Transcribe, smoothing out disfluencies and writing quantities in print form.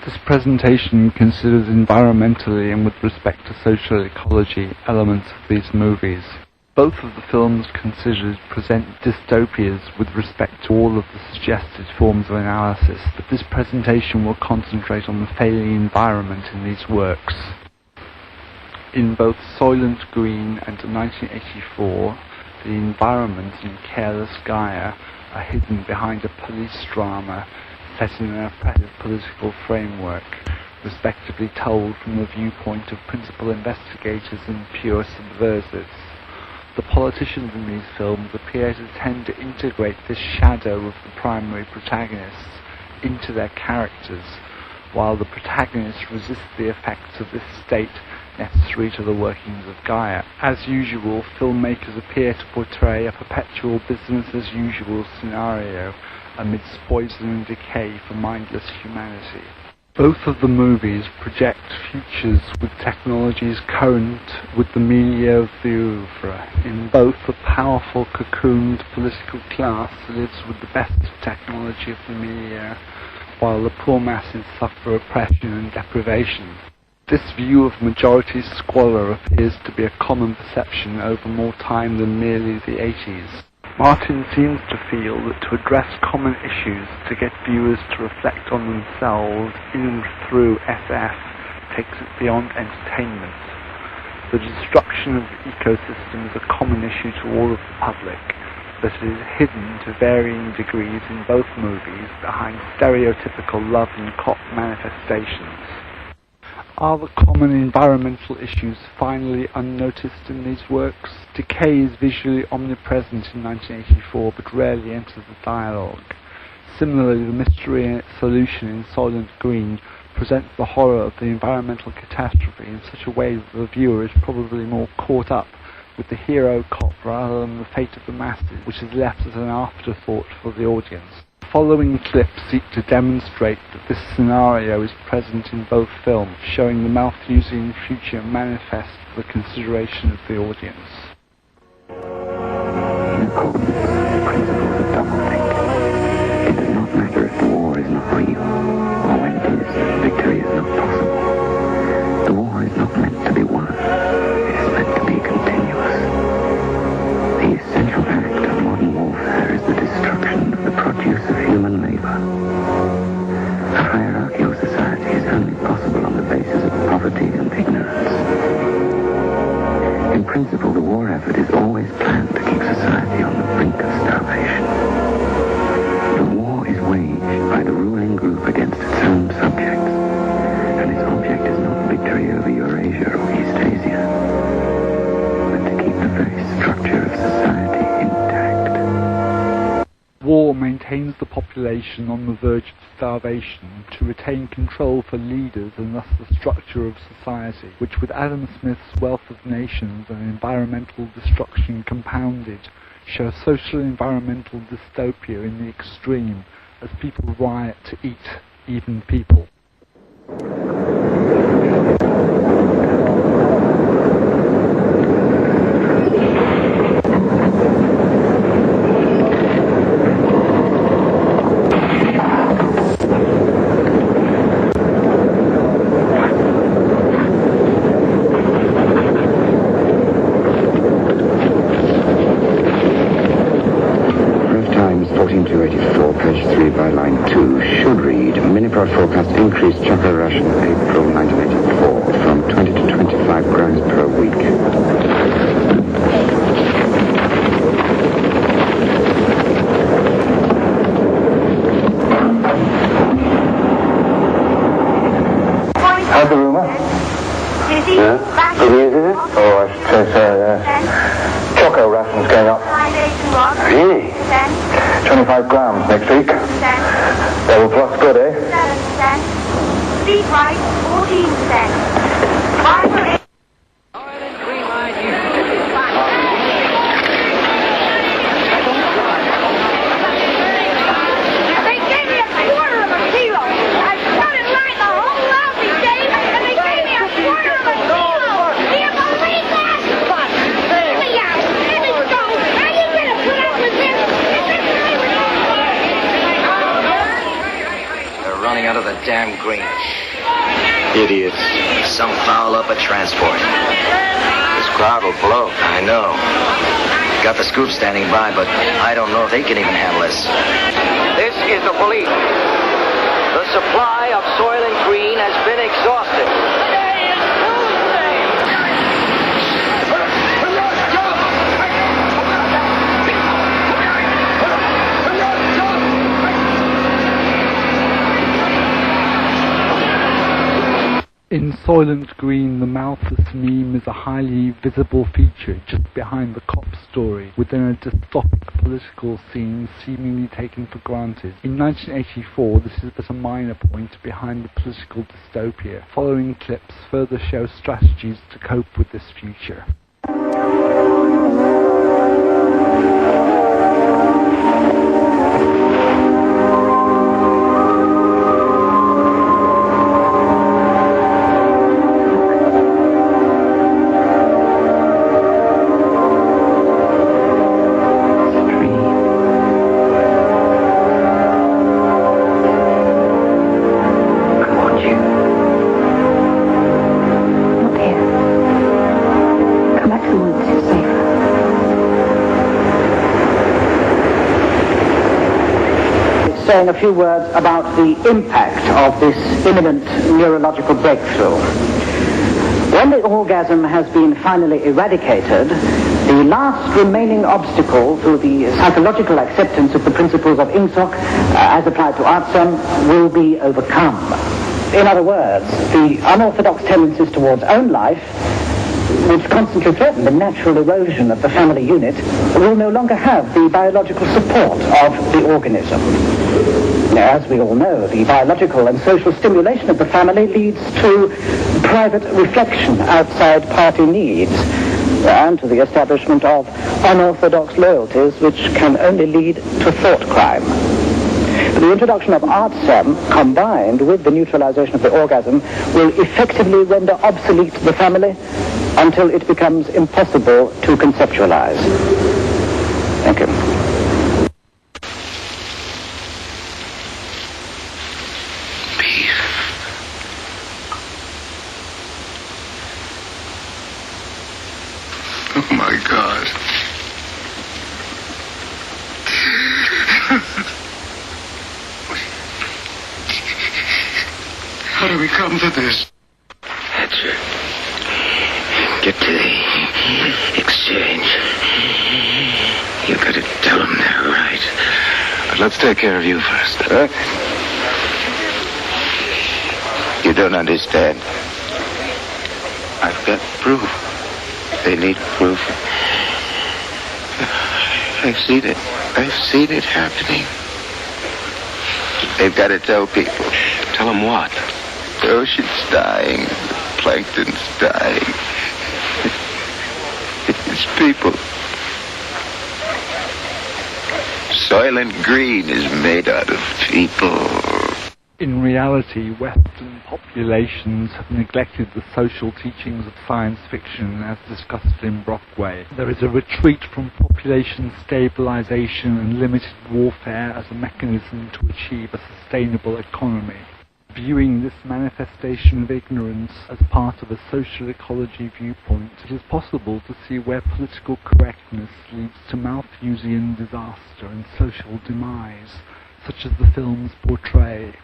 This presentation considers environmentally and with respect to social ecology elements of these movies. Both of the films considered present dystopias with respect to all of the suggested forms of analysis, but this presentation will concentrate on the failing environment in these works. In both Soylent Green and 1984, the environment in Careless Gaia are hidden behind a police drama set in an oppressive political framework, respectively told from the viewpoint of principal investigators and pure subversives. The politicians in these films appear to tend to integrate this shadow of the primary protagonists into their characters, while the protagonists resist the effects of this state necessary to the workings of Gaia. As usual, filmmakers appear to portray a perpetual business-as-usual scenario amidst poison and decay for mindless humanity. Both of the movies project futures with technologies current with the milieu of the oeuvre. In both, the powerful cocooned political class lives with the best of technology of the milieu, while the poor masses suffer oppression and deprivation. This view of majority squalor appears to be a common perception over more time than merely the 80s. Martin seems to feel that to address common issues, to get viewers to reflect on themselves in and through SF, takes it beyond entertainment. The destruction of the ecosystem is a common issue to all of the public, but it is hidden to varying degrees in both movies behind stereotypical love and cop manifestations. Are the common environmental issues finally unnoticed in these works? Decay is visually omnipresent in 1984, but rarely enters the dialogue. Similarly, the mystery and its solution in Soylent Green presents the horror of the environmental catastrophe in such a way that the viewer is probably more caught up with the hero cop rather than the fate of the masses, which is left as an afterthought for the audience. The following clips seek to demonstrate that this scenario is present in both films, showing the Malthusian future manifest for the consideration of the audience. In accordance with the principles of doublethink, it does not matter if the war is not real, or when it is, victory is not possible. The war is not meant to be won, it is meant to be continuous. The essential act of modern warfare is the destruction of the produce of human labor. A hierarchical society is only possible on the basis of poverty and ignorance. In principle, the war effort is always planned to keep society on the brink of starvation. The war is waged by the ruling group against its own subjects, and its object is not victory over Eurasia or East Asia, but to keep the very structure of society intact. War maintains the population on the verge of starvation to retain control for leaders and thus the structure of society, which with Adam Smith's Wealth of Nations and environmental destruction compounded, show social environmental dystopia in the extreme as people riot to eat even people. Forecast increased chocolate ration April 1984 from 20 to 25 grams per week. How's the rumour? Yeah? Good news, is it? Oh, I should say so, yeah. Choco rations going up. Really? 25 grams next week. Double plus good, eh? Speed right, 14%. They gave me a quarter of a kilo. I stood in line the whole lousy day, and they gave me a quarter of a kilo. Do you believe that? Let me out. Let me go. Are you going to put up with this? Is this really running out of the damn green. Idiots. Some foul up at transport. This crowd will blow. I know. Got the scoop standing by, but I don't know if they can even handle this. This is the police. The supply of Soylent Green has been exhausted. In Soylent Green, the Malthus meme is a highly visible feature just behind the cop story, within a dystopic political scene seemingly taken for granted. In 1984, this is but a minor point behind the political dystopia. Following clips further show strategies to cope with this future. Saying a few words about the impact of this imminent neurological breakthrough. When the orgasm has been finally eradicated, the last remaining obstacle to the psychological acceptance of the principles of INSOC, as applied to ARTSEM, will be overcome. In other words, the unorthodox tendencies towards own life, which constantly threaten the natural erosion of the family unit, will no longer have the biological support of the organism. Now, as we all know, the biological and social stimulation of the family leads to private reflection outside party needs, and to the establishment of unorthodox loyalties, which can only lead to thought crime. The introduction of ARTSEM, combined with the neutralization of the orgasm, will effectively render obsolete the family until it becomes impossible to conceptualize. Thank you. Oh my God. How do we come to this? Hatcher. Get to the exchange. You gotta tell them they're right. But let's take care of you first. Huh? You don't understand. I've got proof. They need proof. I've seen it. I've seen it happening. They've got to tell people. Tell them what? The ocean's dying. The plankton's dying. It's people. Soylent Green is made out of people. In reality, Western populations have neglected the social teachings of science fiction as discussed in Brockway. There is a retreat from population stabilization and limited warfare as a mechanism to achieve a sustainable economy. Viewing this manifestation of ignorance as part of a social ecology viewpoint, it is possible to see where political correctness leads to Malthusian disaster and social demise, such as the films portray.